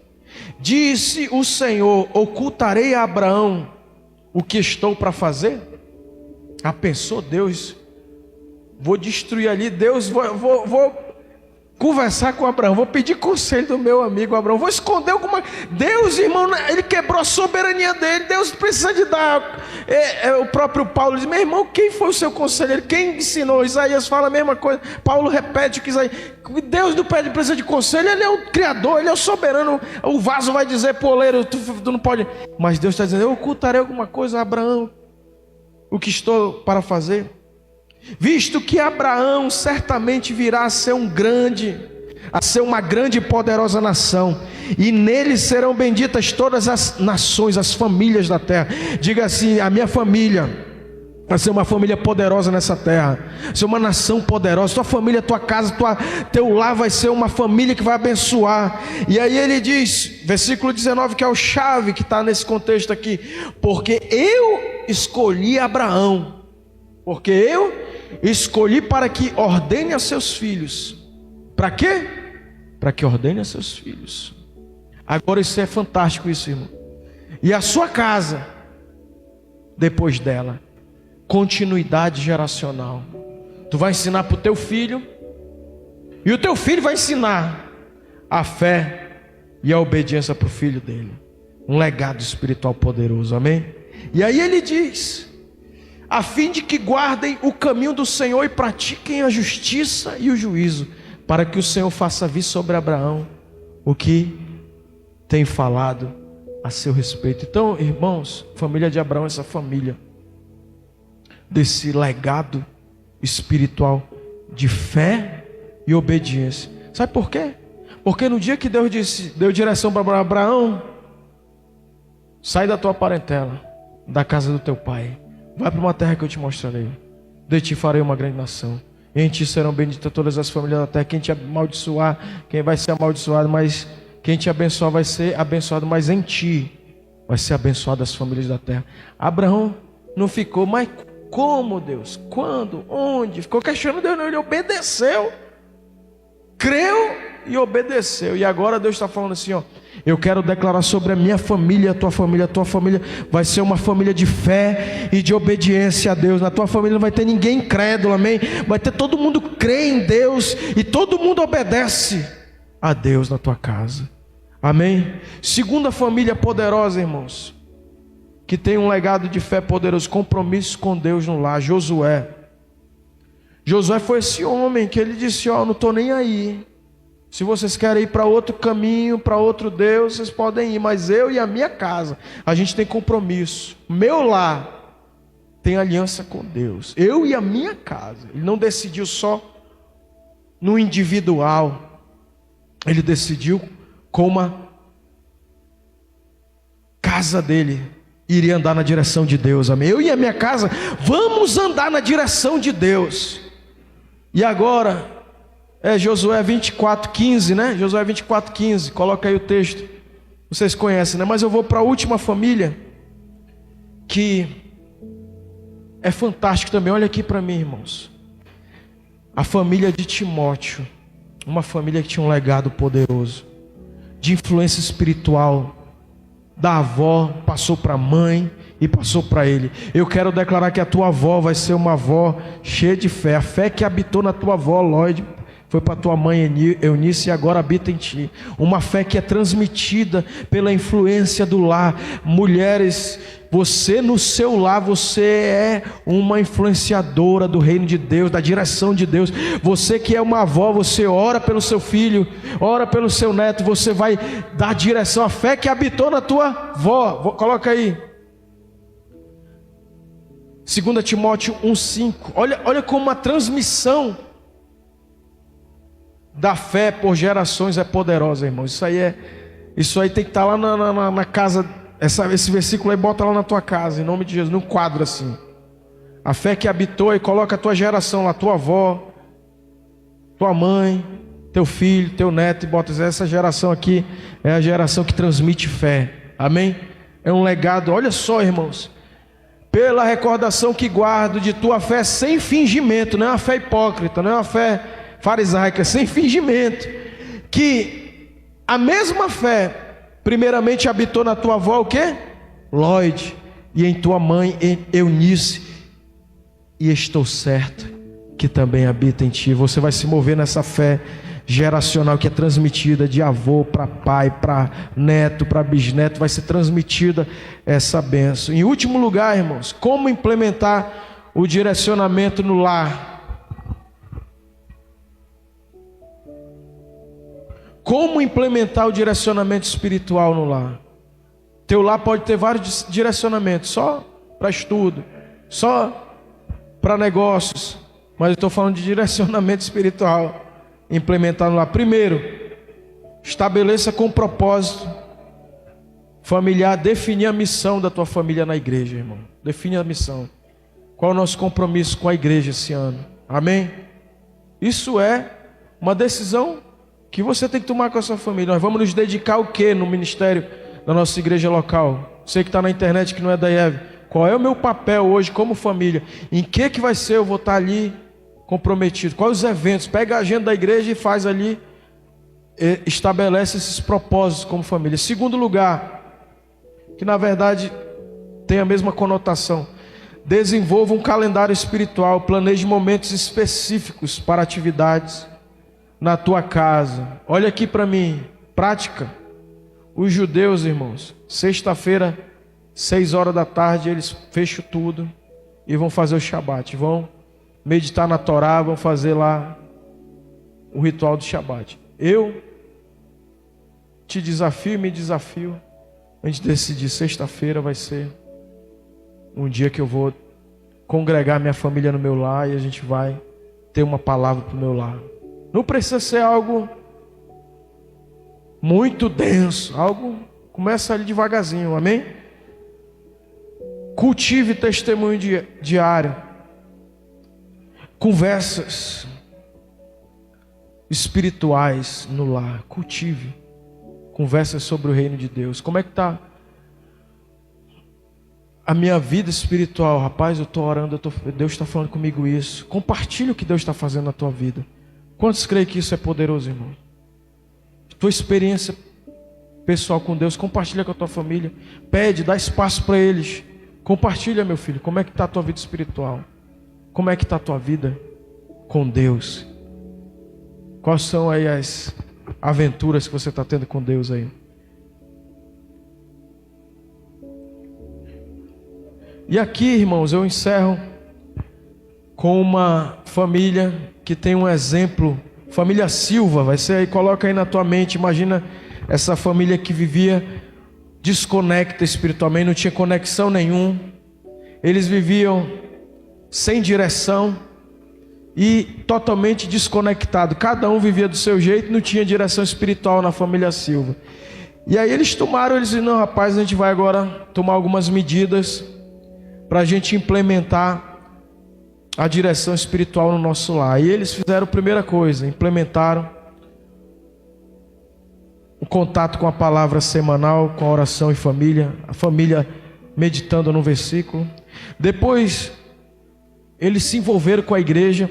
Disse o Senhor: ocultarei a Abraão o que estou para fazer? Ah, pensou Deus? Vou destruir ali, Deus, vou conversar com Abraão, vou pedir conselho do meu amigo Abraão, vou esconder alguma... Deus, irmão, ele quebrou a soberania dele. Deus precisa de dar... o próprio Paulo diz: meu irmão, quem foi o seu conselheiro? Quem ensinou? Isaías fala a mesma coisa, Paulo repete que Isaías... Deus não precisa de conselho, ele é o criador, ele é o soberano. O vaso vai dizer pro oleiro: tu não pode... Mas Deus está dizendo: eu ocultarei alguma coisa a Abraão, o que estou para fazer? Visto que Abraão certamente virá a ser uma grande e poderosa nação, e nele serão benditas todas as nações, as famílias da terra. Diga assim: a minha família vai ser uma família poderosa nessa terra, ser uma nação poderosa. Tua família, tua casa, teu lar vai ser uma família que vai abençoar. E aí ele diz, versículo 19, que é o chave que está nesse contexto aqui: porque eu escolhi Abraão, porque eu escolhi para que ordene a seus filhos. Para quê? Para que ordene a seus filhos. Agora isso é fantástico, isso, irmão. E a sua casa, depois dela, continuidade geracional. Tu vai ensinar para o teu filho, e o teu filho vai ensinar a fé e a obediência para o filho dele. Um legado espiritual poderoso, amém? E aí ele diz: a fim de que guardem o caminho do Senhor e pratiquem a justiça e o juízo, para que o Senhor faça vir sobre Abraão o que tem falado a seu respeito. Então, irmãos, família de Abraão, essa família desse legado espiritual de fé e obediência. Sabe por quê? Porque no dia que Deus deu direção para Abraão: sai da tua parentela, da casa do teu pai, vai para uma terra que eu te mostrarei. De ti farei uma grande nação. Em ti serão benditas todas as famílias da terra. Quem te amaldiçoar, quem vai ser amaldiçoado, mas quem te abençoar vai ser abençoado. Mas em ti vai ser abençoado as famílias da terra. Abraão não ficou: mas como, Deus? Quando? Onde? Ficou questionando Deus. Não, ele obedeceu, creu e obedeceu. E agora Deus está falando assim: ó, eu quero declarar sobre a minha família, a tua família vai ser uma família de fé e de obediência a Deus. Na tua família não vai ter ninguém incrédulo, amém? Vai ter todo mundo crê em Deus e todo mundo obedece a Deus na tua casa, amém? Segunda família poderosa, irmãos, que tem um legado de fé poderoso, compromisso com Deus no lar: Josué. Josué foi esse homem que ele disse: ó, não estou nem aí. Se vocês querem ir para outro caminho, para outro Deus, vocês podem ir, mas eu e a minha casa, a gente tem compromisso. Meu lar tem aliança com Deus, eu e a minha casa. Ele não decidiu só no individual, ele decidiu como a casa dele iria andar na direção de Deus, amém? Eu e a minha casa vamos andar na direção de Deus. E agora Josué 24:15, né? Josué 24:15, coloca aí o texto, vocês conhecem, né? Mas eu vou para a última família, que é fantástico também. Olha aqui para mim, irmãos, a família de Timóteo, uma família que tinha um legado poderoso, de influência espiritual, da avó, passou para a mãe e passou para ele. Eu quero declarar que a tua avó vai ser uma avó cheia de fé. A fé que habitou na tua avó Lloyd foi para tua mãe Eunice e agora habita em ti. Uma fé que é transmitida pela influência do lar. Mulheres, você no seu lar, você é uma influenciadora do reino de Deus, da direção de Deus. Você que é uma avó, você ora pelo seu filho, ora pelo seu neto, você vai dar direção. A fé que habitou na tua avó. Coloca aí 2 Timóteo 1:5. Olha como a transmissão da fé por gerações é poderosa, irmão. Isso aí tem que estar lá na casa. Esse versículo aí, bota lá na tua casa, em nome de Jesus, num quadro assim. A fé que habitou, e coloca a tua geração lá, tua avó, tua mãe, teu filho, teu neto, e bota essa geração aqui, é a geração que transmite fé, amém? É um legado. Olha só, irmãos, pela recordação que guardo de tua fé sem fingimento, não é uma fé hipócrita, não é uma fé farisaica, sem fingimento, que a mesma fé Primeiramente habitou na tua avó o quê? Lloyd, e em tua mãe Eunice, e estou certo que também habita em ti. Você vai se mover nessa fé geracional que é transmitida de avô para pai, para neto, para bisneto, vai ser transmitida essa bênção. Em último lugar, irmãos, como implementar o direcionamento no lar? Como implementar o direcionamento espiritual no lar? Teu lar pode ter vários direcionamentos, só para estudo, só para negócios, mas eu estou falando de direcionamento espiritual. Implementar no lar. Primeiro, estabeleça com propósito familiar, definir a missão da tua família na igreja, irmão. Define a missão. Qual é o nosso compromisso com a igreja esse ano? Amém? Isso é uma decisão que você tem que tomar com a sua família. Nós vamos nos dedicar ao que no ministério da nossa igreja local? Você que está na internet, que não é da IEV, qual é o meu papel hoje como família? Em que vai ser? Eu vou estar ali comprometido. Quais os eventos? Pega a agenda da igreja e faz ali, estabelece esses propósitos como família. Segundo lugar, que na verdade tem a mesma conotação, desenvolva um calendário espiritual, planeje momentos específicos para atividades na tua casa. Olha aqui para mim, prática. Os judeus, irmãos, sexta-feira, 6 horas da tarde, eles fecham tudo e vão fazer o Shabat, vão meditar na Torá, vão fazer lá o ritual do Shabat. Eu te desafio e me desafio a gente decidir, sexta-feira vai ser um dia que eu vou congregar minha família no meu lar e a gente vai ter uma palavra para o meu lar. Não precisa ser algo muito denso, algo começa ali devagarzinho, amém? Cultive testemunho diário, conversas espirituais no lar, cultive conversas sobre o reino de Deus. Como é que está a minha vida espiritual? Rapaz, eu estou orando, Deus está falando comigo isso. Compartilhe o que Deus está fazendo na tua vida. Quantos creem que isso é poderoso, irmão? Tua experiência pessoal com Deus, compartilha com a tua família. Pede, dá espaço para eles. Compartilha, meu filho, como é que está a tua vida espiritual? Como é que está a tua vida com Deus? Quais são aí as aventuras que você está tendo com Deus aí? E aqui, irmãos, eu encerro com uma família que tem um exemplo. Família Silva, vai ser aí, coloca aí na tua mente. Imagina essa família que vivia desconecta espiritualmente, não tinha conexão nenhuma. Eles viviam sem direção e totalmente desconectado. Cada um vivia do seu jeito, não tinha direção espiritual na família Silva. E aí eles disseram, não, rapaz, a gente vai agora tomar algumas medidas para a gente implementar a direção espiritual no nosso lar. E eles fizeram a primeira coisa, implementaram o contato com a palavra semanal, com a oração em família, a família meditando no versículo. Depois, eles se envolveram com a igreja,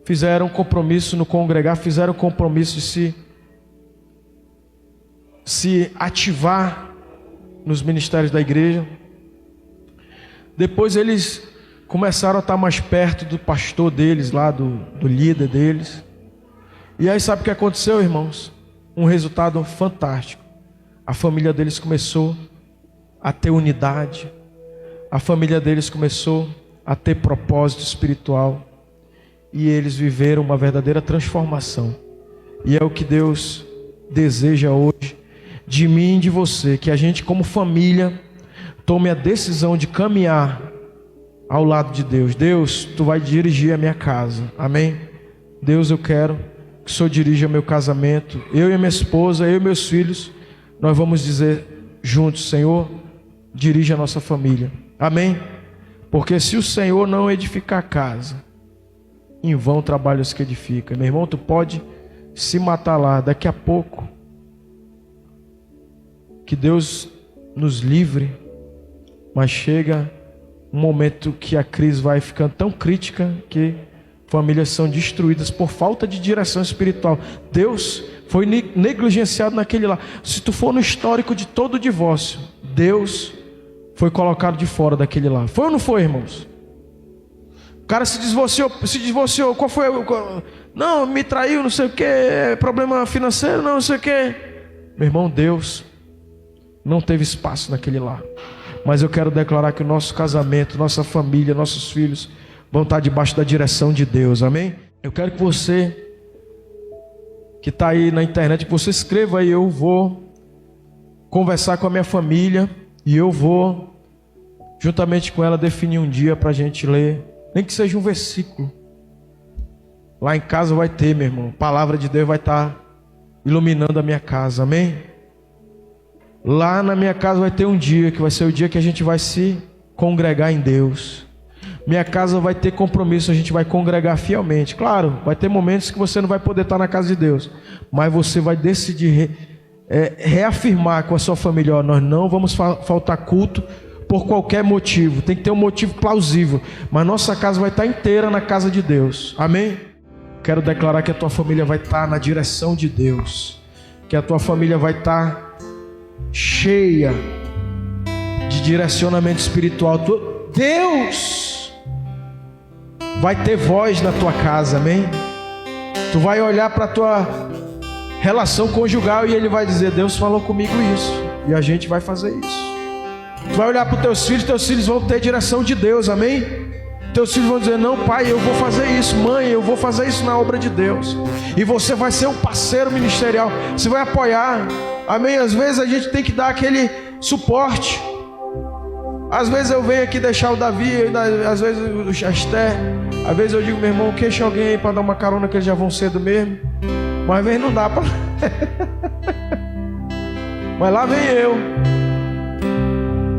fizeram compromisso no congregar, fizeram compromisso de se ativar nos ministérios da igreja. Depois eles começaram a estar mais perto do pastor deles lá, do líder deles. E aí sabe o que aconteceu, irmãos? Um resultado fantástico. A família deles começou a ter unidade. A família deles começou a ter propósito espiritual. E eles viveram uma verdadeira transformação. E é o que Deus deseja hoje de mim e de você, que a gente como família tome a decisão de caminhar ao lado de Deus. Deus, tu vai dirigir a minha casa, amém? Deus, eu quero que o Senhor dirija meu casamento, eu e a minha esposa, eu e meus filhos, nós vamos dizer juntos, Senhor, dirija a nossa família, amém? Porque se o Senhor não edificar a casa, em vão trabalham os que edificam. Meu irmão, tu pode se matar lá, daqui a pouco, que Deus nos livre, mas chega um momento que a crise vai ficando tão crítica que famílias são destruídas por falta de direção espiritual. Deus foi negligenciado naquele lá. Se tu for no histórico de todo divórcio, Deus foi colocado de fora daquele lá. Foi ou não foi, irmãos? O cara se divorciou. Qual foi? Não, me traiu, não sei o que, problema financeiro, não sei o que. Meu irmão, Deus não teve espaço naquele lá. Mas eu quero declarar que o nosso casamento, nossa família, nossos filhos vão estar debaixo da direção de Deus, amém? Eu quero que você que está aí na internet, que você escreva aí: eu vou conversar com a minha família e eu vou, juntamente com ela, definir um dia para a gente ler, nem que seja um versículo. Lá em casa vai ter, meu irmão, a palavra de Deus vai estar iluminando a minha casa, amém? Lá na minha casa vai ter um dia, que vai ser o dia que a gente vai se congregar em Deus. Minha casa vai ter compromisso, a gente vai congregar fielmente. Claro, vai ter momentos que você não vai poder estar na casa de Deus, mas você vai decidir reafirmar com a sua família: ó, nós não vamos faltar culto por qualquer motivo. Tem que ter um motivo plausível, mas nossa casa vai estar inteira na casa de Deus, amém? Quero declarar que a tua família vai estar na direção de Deus, que a tua família vai estar cheia de direcionamento espiritual. Deus vai ter voz na tua casa, amém? Tu vai olhar para a tua relação conjugal e Ele vai dizer: Deus falou comigo isso, e a gente vai fazer isso. Tu vai olhar para os teus filhos vão ter direção de Deus, amém? Teus filhos vão dizer: não, pai, eu vou fazer isso, mãe, eu vou fazer isso na obra de Deus. E você vai ser um parceiro ministerial, você vai apoiar, amém? Às vezes a gente tem que dar aquele suporte. Às vezes eu venho aqui deixar o Davi, às vezes o Esther, às vezes eu digo: meu irmão, queixa alguém aí para dar uma carona, que eles já vão cedo mesmo. Mas às vezes não dá para. Mas lá vem eu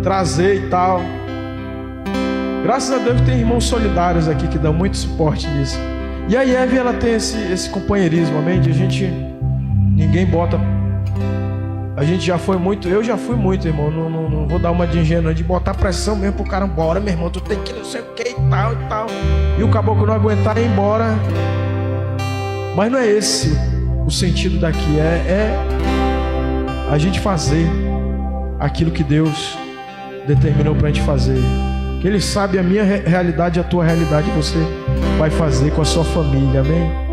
trazer e tal. Graças a Deus tem irmãos solidários aqui que dão muito suporte nisso. E a Eve, ela tem esse companheirismo, amém? De ninguém bota. A gente já foi muito, eu já fui muito, irmão. Não vou dar uma de ingênuo, de botar pressão mesmo pro cara: bora, meu irmão, tu tem que não sei o que e tal e tal. E o caboclo não aguentar e ir embora. Mas não é esse o sentido daqui, é a gente fazer aquilo que Deus determinou pra gente fazer. Que Ele sabe a minha realidade, a tua realidade, você vai fazer com a sua família, amém?